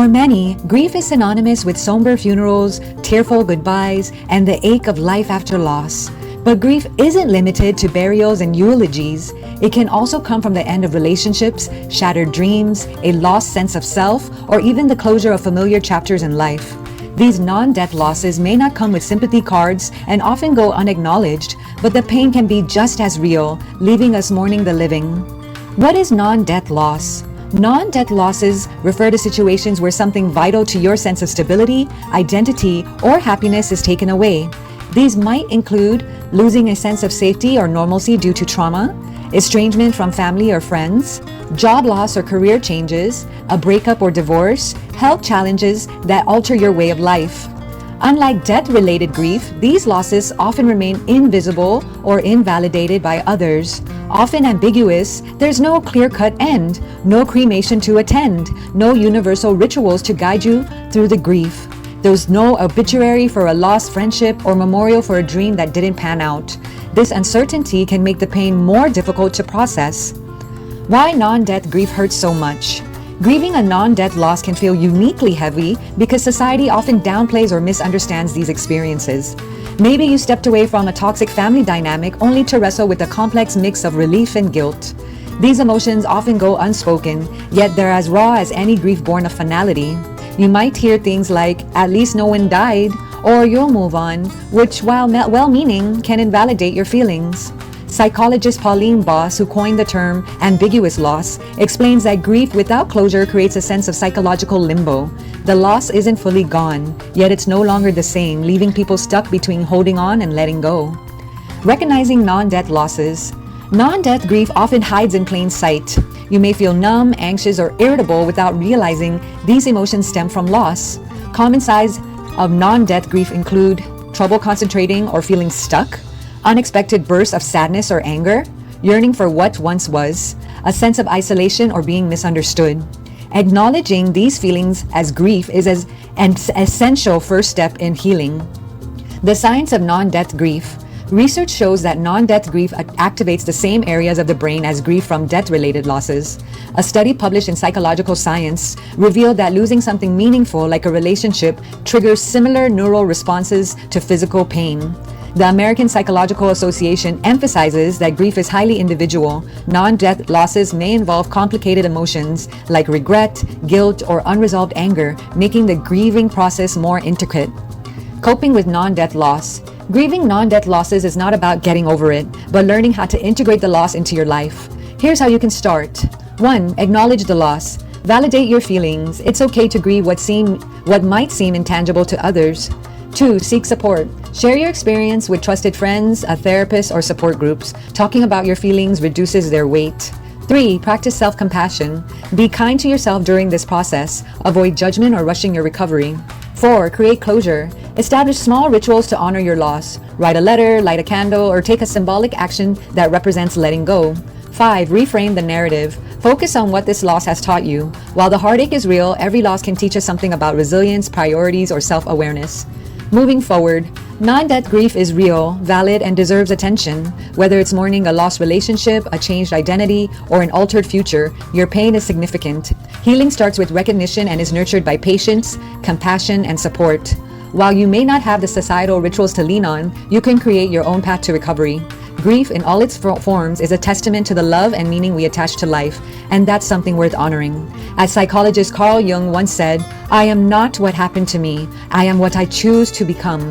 For many, grief is synonymous with somber funerals, tearful goodbyes, and the ache of life after loss. But grief isn't limited to burials and eulogies. It can also come from the end of relationships, shattered dreams, a lost sense of self, or even the closure of familiar chapters in life. These non-death losses may not come with sympathy cards and often go unacknowledged, but the pain can be just as real, leaving us mourning the living. What is non-death loss? Non-death losses refer to situations where something vital to your sense of stability, identity, or happiness is taken away. These might include losing a sense of safety or normalcy due to trauma, estrangement from family or friends, job loss or career changes, a breakup or divorce, health challenges that alter your way of life. Unlike death-related grief, these losses often remain invisible or invalidated by others. Often ambiguous, there's no clear-cut end, no cremation to attend, no universal rituals to guide you through the grief. There's no obituary for a lost friendship or memorial for a dream that didn't pan out. This uncertainty can make the pain more difficult to process. Why non-death grief hurts so much? Grieving a non-death loss can feel uniquely heavy because society often downplays or misunderstands these experiences. Maybe you stepped away from a toxic family dynamic only to wrestle with a complex mix of relief and guilt. These emotions often go unspoken, yet they're as raw as any grief born of finality. You might hear things like, "At least no one died," or "you'll move on," which, while well-meaning, can invalidate your feelings. Psychologist Pauline Boss, who coined the term ambiguous loss, explains that grief without closure creates a sense of psychological limbo. The loss isn't fully gone, yet it's no longer the same, leaving people stuck between holding on and letting go. Recognizing non-death losses. Non-death grief often hides in plain sight. You may feel numb, anxious, or irritable without realizing these emotions stem from loss. Common signs of non-death grief include trouble concentrating or feeling stuck, unexpected bursts of sadness or anger, yearning for what once was, a sense of isolation or being misunderstood. Acknowledging these feelings as grief is an essential first step in healing. The science of non-death grief. Research shows that non-death grief activates the same areas of the brain as grief from death-related losses. A study published in Psychological Science revealed that losing something meaningful like a relationship triggers similar neural responses to physical pain. The American Psychological Association emphasizes that grief is highly individual. Non-death losses may involve complicated emotions like regret, guilt, or unresolved anger, making the grieving process more intricate. Coping with non-death loss. Grieving non-death losses is not about getting over it, but learning how to integrate the loss into your life. Here's how you can start. 1. Acknowledge the loss. Validate your feelings. It's okay to grieve what might seem intangible to others. 2. Seek support. Share your experience with trusted friends, a therapist, or support groups. Talking about your feelings reduces their weight. 3. Practice self-compassion. Be kind to yourself during this process. Avoid judgment or rushing your recovery. 4. Create closure. Establish small rituals to honor your loss. Write a letter, light a candle, or take a symbolic action that represents letting go. 5. Reframe the narrative. Focus on what this loss has taught you. While the heartache is real, every loss can teach us something about resilience, priorities, or self-awareness. Moving forward, non-death grief is real, valid, and deserves attention. Whether it's mourning a lost relationship, a changed identity, or an altered future, your pain is significant. Healing starts with recognition and is nurtured by patience, compassion, and support. While you may not have the societal rituals to lean on, you can create your own path to recovery. Grief in all its forms is a testament to the love and meaning we attach to life, and that's something worth honoring. As psychologist Carl Jung once said, "I am not what happened to me. I am what I choose to become."